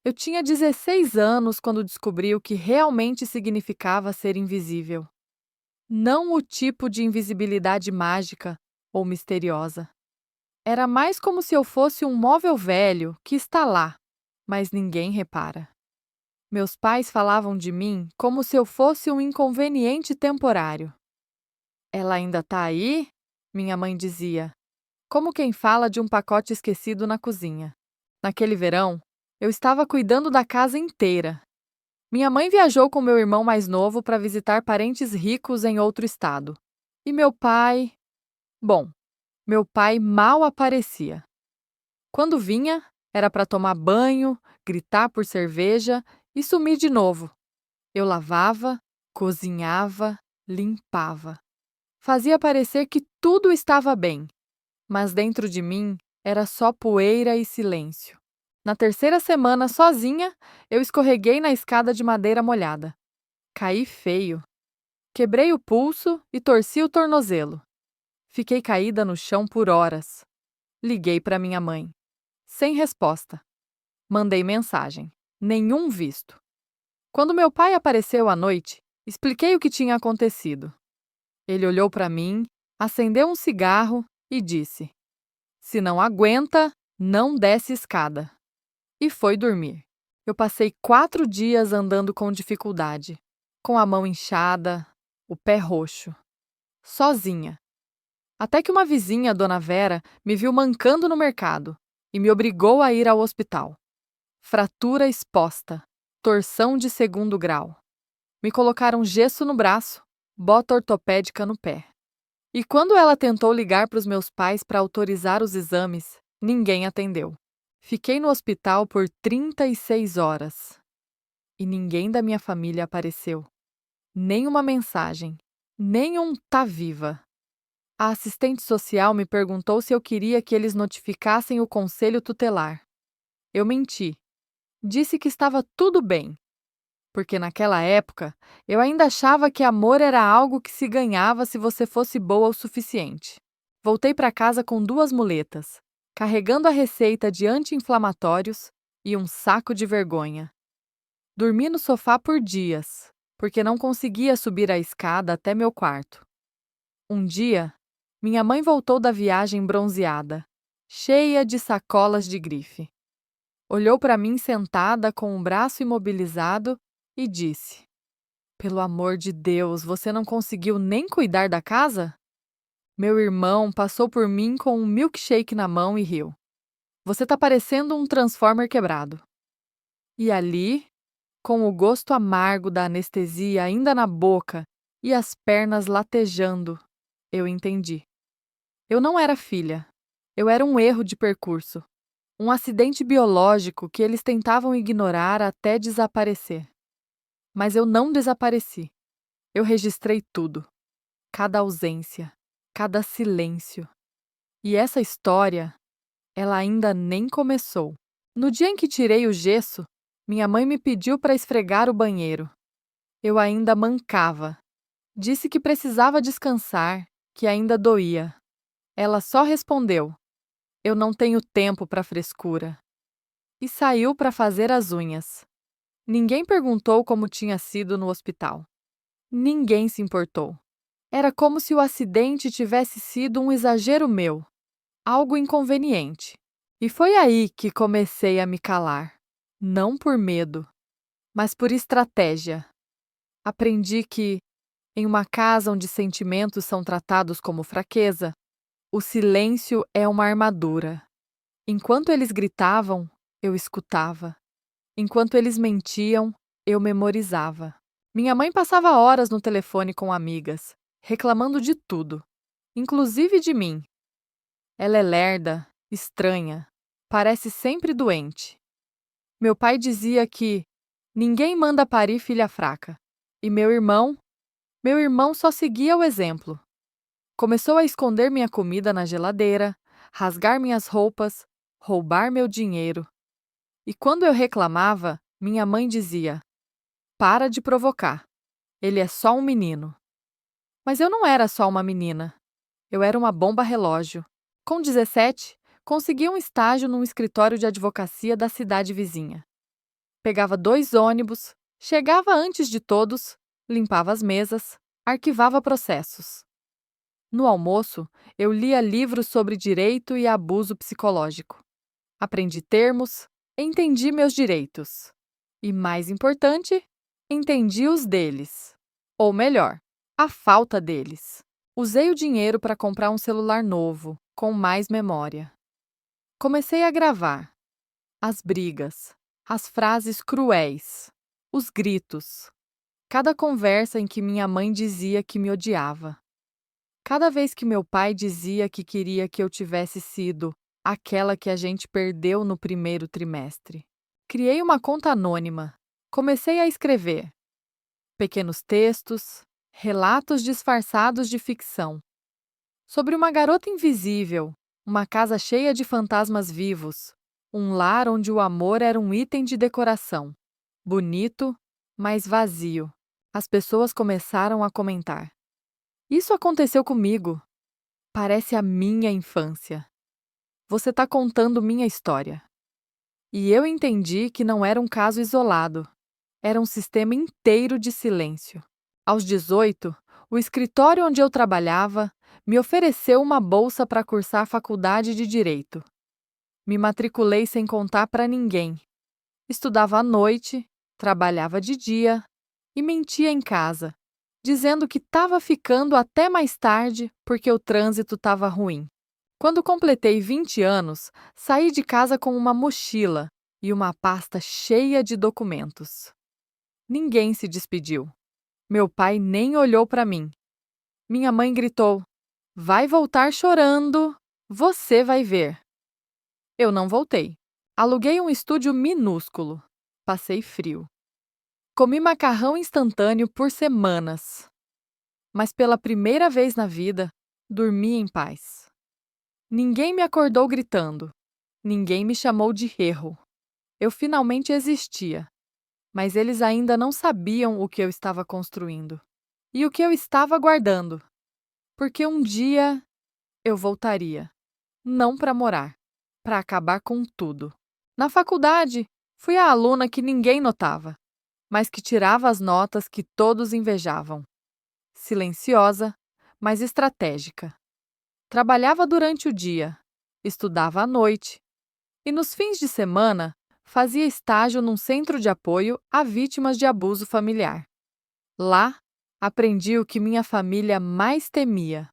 Eu tinha 16 anos quando descobri o que realmente significava ser invisível. Não o tipo de invisibilidade mágica ou misteriosa. Era mais como se eu fosse um móvel velho que está lá, mas ninguém repara. Meus pais falavam de mim como se eu fosse um inconveniente temporário. Ela ainda está aí? Minha mãe dizia, como quem fala de um pacote esquecido na cozinha. Naquele verão, eu estava cuidando da casa inteira. Minha mãe viajou com meu irmão mais novo para visitar parentes ricos em outro estado. E meu pai. Bom, meu pai mal aparecia. Quando vinha, era para tomar banho, gritar por cerveja e sumir de novo. Eu lavava, cozinhava, limpava. Fazia parecer que tudo estava bem, mas dentro de mim era só poeira e silêncio. Na terceira semana, sozinha, eu escorreguei na escada de madeira molhada. Caí feio. Quebrei o pulso e torci o tornozelo. Fiquei caída no chão por horas. Liguei para minha mãe. Sem resposta. Mandei mensagem. Nenhum visto. Quando meu pai apareceu à noite, expliquei o que tinha acontecido. Ele olhou para mim, acendeu um cigarro e disse: Se não aguenta, não desce escada. E foi dormir. Eu passei 4 dias andando com dificuldade, com a mão inchada, o pé roxo, sozinha. Até que uma vizinha, Dona Vera, me viu mancando no mercado e me obrigou a ir ao hospital. Fratura exposta, torção de 2º grau. Me colocaram gesso no braço, bota ortopédica no pé. E quando ela tentou ligar para os meus pais para autorizar os exames, ninguém atendeu. Fiquei no hospital por 36 horas. E ninguém da minha família apareceu. Nem uma mensagem, nem um tá viva. A assistente social me perguntou se eu queria que eles notificassem o conselho tutelar. Eu menti. Disse que estava tudo bem, porque naquela época eu ainda achava que amor era algo que se ganhava se você fosse boa o suficiente. Voltei para casa com 2 muletas, carregando a receita de anti-inflamatórios e um saco de vergonha. Dormi no sofá por dias, porque não conseguia subir a escada até meu quarto. Um dia, minha mãe voltou da viagem bronzeada, cheia de sacolas de grife. Olhou para mim sentada com o braço imobilizado e disse: Pelo amor de Deus, você não conseguiu nem cuidar da casa? Meu irmão passou por mim com um milkshake na mão e riu. Você tá parecendo um transformer quebrado. E ali, com o gosto amargo da anestesia ainda na boca e as pernas latejando, eu entendi. Eu não era filha. Eu era um erro de percurso. Um acidente biológico que eles tentavam ignorar até desaparecer. Mas eu não desapareci. Eu registrei tudo. Cada ausência, cada silêncio. E essa história, ela ainda nem começou. No dia em que tirei o gesso, minha mãe me pediu para esfregar o banheiro. Eu ainda mancava. Disse que precisava descansar, que ainda doía. Ela só respondeu: Eu não tenho tempo para frescura. E saiu para fazer as unhas. Ninguém perguntou como tinha sido no hospital. Ninguém se importou. Era como se o acidente tivesse sido um exagero meu, algo inconveniente. E foi aí que comecei a me calar. Não por medo, mas por estratégia. Aprendi que, em uma casa onde sentimentos são tratados como fraqueza, o silêncio é uma armadura. Enquanto eles gritavam, eu escutava. Enquanto eles mentiam, eu memorizava. Minha mãe passava horas no telefone com amigas, reclamando de tudo, inclusive de mim. Ela é lerda, estranha, parece sempre doente. Meu pai dizia que ninguém manda parir filha fraca. E meu irmão só seguia o exemplo. Começou a esconder minha comida na geladeira, rasgar minhas roupas, roubar meu dinheiro. E quando eu reclamava, minha mãe dizia: Para de provocar. Ele é só um menino. Mas eu não era só uma menina. Eu era uma bomba relógio. Com 17, consegui um estágio num escritório de advocacia da cidade vizinha. Pegava 2 ônibus, chegava antes de todos, limpava as mesas, arquivava processos. No almoço, eu lia livros sobre direito e abuso psicológico. Aprendi termos, entendi meus direitos. E, mais importante, entendi os deles. Ou melhor, a falta deles. Usei o dinheiro para comprar um celular novo, com mais memória. Comecei a gravar as brigas, as frases cruéis, os gritos. Cada conversa em que minha mãe dizia que me odiava. Cada vez que meu pai dizia que queria que eu tivesse sido aquela que a gente perdeu no primeiro trimestre. Criei uma conta anônima. Comecei a escrever pequenos textos, relatos disfarçados de ficção. Sobre uma garota invisível, uma casa cheia de fantasmas vivos, um lar onde o amor era um item de decoração. Bonito, mas vazio. As pessoas começaram a comentar. Isso aconteceu comigo. Parece a minha infância. Você está contando minha história. E eu entendi que não era um caso isolado. Era um sistema inteiro de silêncio. Aos 18, o escritório onde eu trabalhava me ofereceu uma bolsa para cursar a faculdade de Direito. Me matriculei sem contar para ninguém. Estudava à noite, trabalhava de dia e mentia em casa, dizendo que estava ficando até mais tarde porque o trânsito estava ruim. Quando completei 20 anos, saí de casa com uma mochila e uma pasta cheia de documentos. Ninguém se despediu. Meu pai nem olhou para mim. Minha mãe gritou: "Vai voltar chorando, você vai ver." Eu não voltei. Aluguei um estúdio minúsculo. Passei frio. Comi macarrão instantâneo por semanas. Mas pela primeira vez na vida, dormi em paz. Ninguém me acordou gritando. Ninguém me chamou de erro. Eu finalmente existia. Mas eles ainda não sabiam o que eu estava construindo. E o que eu estava guardando. Porque um dia eu voltaria. Não para morar, para acabar com tudo. Na faculdade, fui a aluna que ninguém notava, mas que tirava as notas que todos invejavam. Silenciosa, mas estratégica. Trabalhava durante o dia, estudava à noite e nos fins de semana fazia estágio num centro de apoio a vítimas de abuso familiar. Lá, aprendi o que minha família mais temia: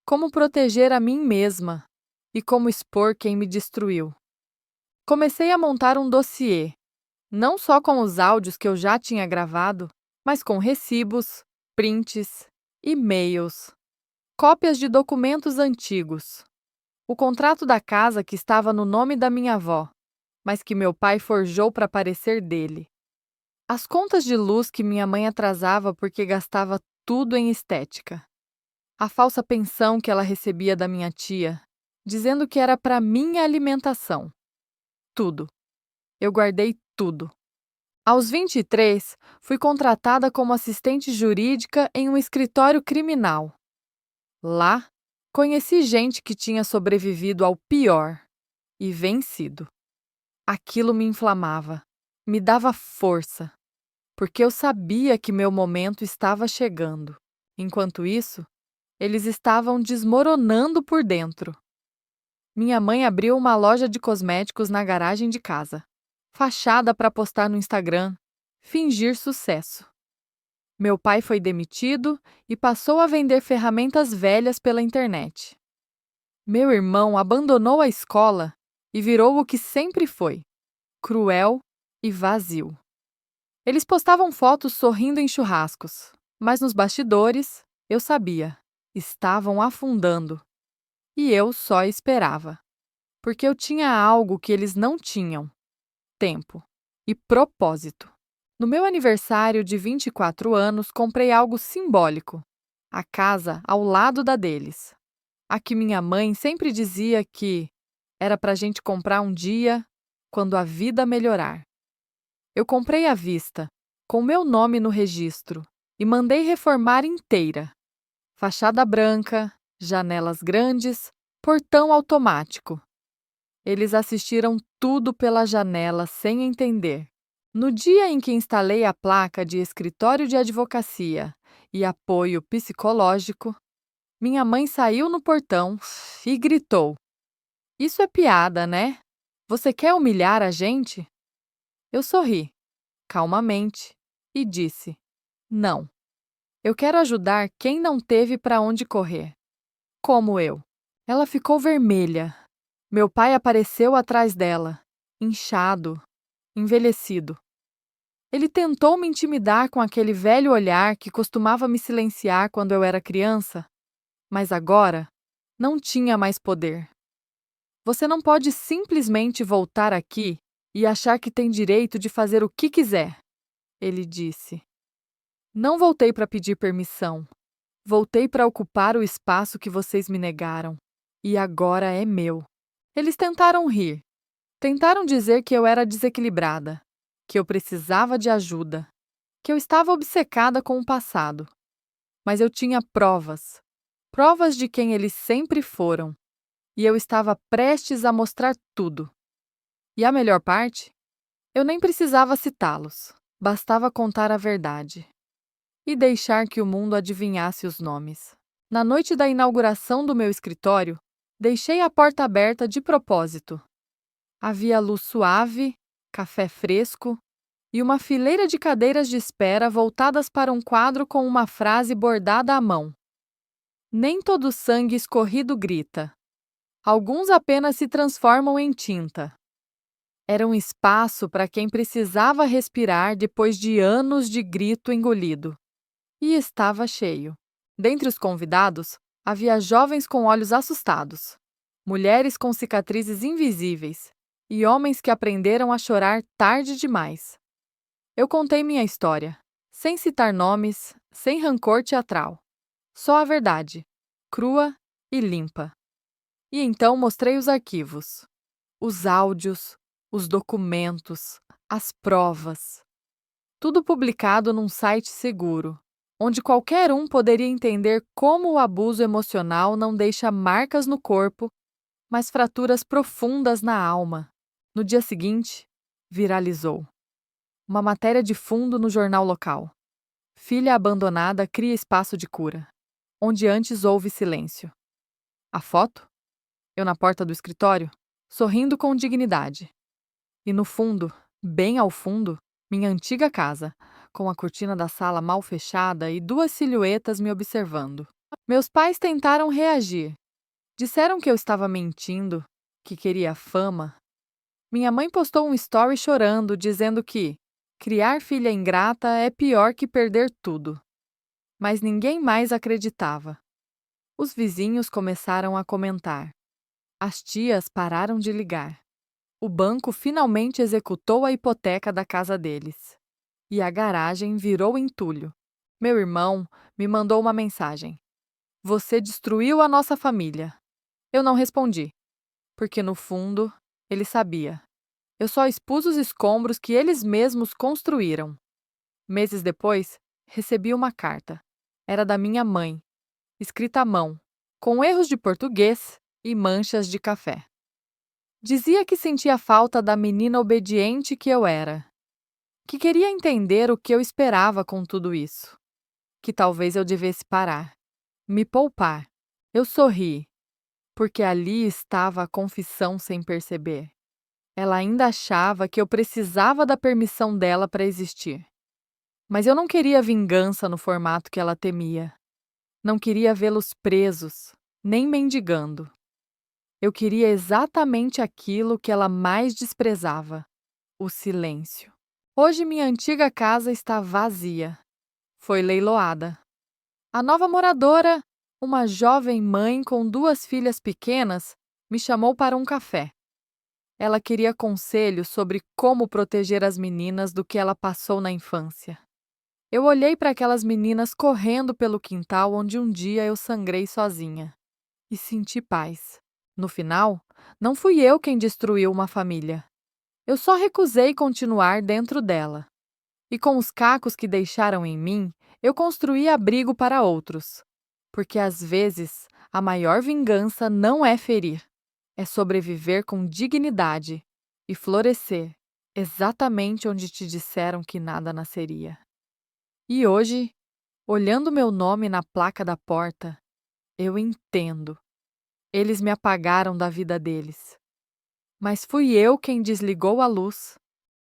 como proteger a mim mesma e como expor quem me destruiu. Comecei a montar um dossiê, não só com os áudios que eu já tinha gravado, mas com recibos, prints, e-mails, cópias de documentos antigos, o contrato da casa que estava no nome da minha avó, mas que meu pai forjou para parecer dele, as contas de luz que minha mãe atrasava porque gastava tudo em estética, a falsa pensão que ela recebia da minha tia, dizendo que era para minha alimentação. Tudo. Eu guardei tudo. Aos 23, fui contratada como assistente jurídica em um escritório criminal. Lá, conheci gente que tinha sobrevivido ao pior e vencido. Aquilo me inflamava, me dava força, porque eu sabia que meu momento estava chegando. Enquanto isso, eles estavam desmoronando por dentro. Minha mãe abriu uma loja de cosméticos na garagem de casa. Fachada para postar no Instagram, fingir sucesso. Meu pai foi demitido e passou a vender ferramentas velhas pela internet. Meu irmão abandonou a escola e virou o que sempre foi: cruel e vazio. Eles postavam fotos sorrindo em churrascos, mas nos bastidores, eu sabia, estavam afundando. E eu só esperava, porque eu tinha algo que eles não tinham: tempo e propósito. No meu aniversário de 24 anos, comprei algo simbólico: a casa ao lado da deles. A que minha mãe sempre dizia que era pra gente comprar um dia, quando a vida melhorar. Eu comprei à vista, com meu nome no registro, e mandei reformar inteira. Fachada branca, janelas grandes, portão automático. Eles assistiram tudo pela janela sem entender. No dia em que instalei a placa de escritório de advocacia e apoio psicológico, minha mãe saiu no portão e gritou: Isso é piada, né? Você quer humilhar a gente? Eu sorri, calmamente, e disse: Não. Eu quero ajudar quem não teve para onde correr, como eu. Ela ficou vermelha. Meu pai apareceu atrás dela, inchado, envelhecido. Ele tentou me intimidar com aquele velho olhar que costumava me silenciar quando eu era criança, mas agora não tinha mais poder. Você não pode simplesmente voltar aqui e achar que tem direito de fazer o que quiser, ele disse. Não voltei para pedir permissão. Voltei para ocupar o espaço que vocês me negaram. E agora é meu. Eles tentaram rir. Tentaram dizer que eu era desequilibrada, que eu precisava de ajuda, que eu estava obcecada com o passado. Mas eu tinha provas. Provas de quem eles sempre foram. E eu estava prestes a mostrar tudo. E a melhor parte? Eu nem precisava citá-los. Bastava contar a verdade. E deixar que o mundo adivinhasse os nomes. Na noite da inauguração do meu escritório, deixei a porta aberta de propósito. Havia luz suave, café fresco e uma fileira de cadeiras de espera voltadas para um quadro com uma frase bordada à mão. Nem todo sangue escorrido grita. Alguns apenas se transformam em tinta. Era um espaço para quem precisava respirar depois de anos de grito engolido. E estava cheio. Dentre os convidados, havia jovens com olhos assustados, mulheres com cicatrizes invisíveis e homens que aprenderam a chorar tarde demais. Eu contei minha história, sem citar nomes, sem rancor teatral. Só a verdade, crua e limpa. E então mostrei os arquivos, os áudios, os documentos, as provas. Tudo publicado num site seguro, onde qualquer um poderia entender como o abuso emocional não deixa marcas no corpo, mas fraturas profundas na alma. No dia seguinte, viralizou. Uma matéria de fundo no jornal local. Filha abandonada cria espaço de cura, onde antes houve silêncio. A foto? Eu na porta do escritório, sorrindo com dignidade. E no fundo, bem ao fundo, minha antiga casa, com a cortina da sala mal fechada e duas silhuetas me observando. Meus pais tentaram reagir. Disseram que eu estava mentindo, que queria fama. Minha mãe postou um story chorando, dizendo que criar filha ingrata é pior que perder tudo. Mas ninguém mais acreditava. Os vizinhos começaram a comentar. As tias pararam de ligar. O banco finalmente executou a hipoteca da casa deles. E a garagem virou entulho. Meu irmão me mandou uma mensagem. Você destruiu a nossa família. Eu não respondi, porque no fundo, ele sabia. Eu só expus os escombros que eles mesmos construíram. Meses depois, recebi uma carta. Era da minha mãe, escrita à mão, com erros de português e manchas de café. Dizia que sentia falta da menina obediente que eu era, que queria entender o que eu esperava com tudo isso, que talvez eu devesse parar, me poupar. Eu sorri, porque ali estava a confissão sem perceber. Ela ainda achava que eu precisava da permissão dela para existir. Mas eu não queria vingança no formato que ela temia. Não queria vê-los presos, nem mendigando. Eu queria exatamente aquilo que ela mais desprezava: o silêncio. Hoje minha antiga casa está vazia. Foi leiloada. A nova moradora, uma jovem mãe com duas filhas pequenas, me chamou para um café. Ela queria conselhos sobre como proteger as meninas do que ela passou na infância. Eu olhei para aquelas meninas correndo pelo quintal onde um dia eu sangrei sozinha. E senti paz. No final, não fui eu quem destruiu uma família. Eu só recusei continuar dentro dela. E com os cacos que deixaram em mim, eu construí abrigo para outros. Porque às vezes, a maior vingança não é ferir, é sobreviver com dignidade e florescer exatamente onde te disseram que nada nasceria. E hoje, olhando meu nome na placa da porta, eu entendo. Eles me apagaram da vida deles. Mas fui eu quem desligou a luz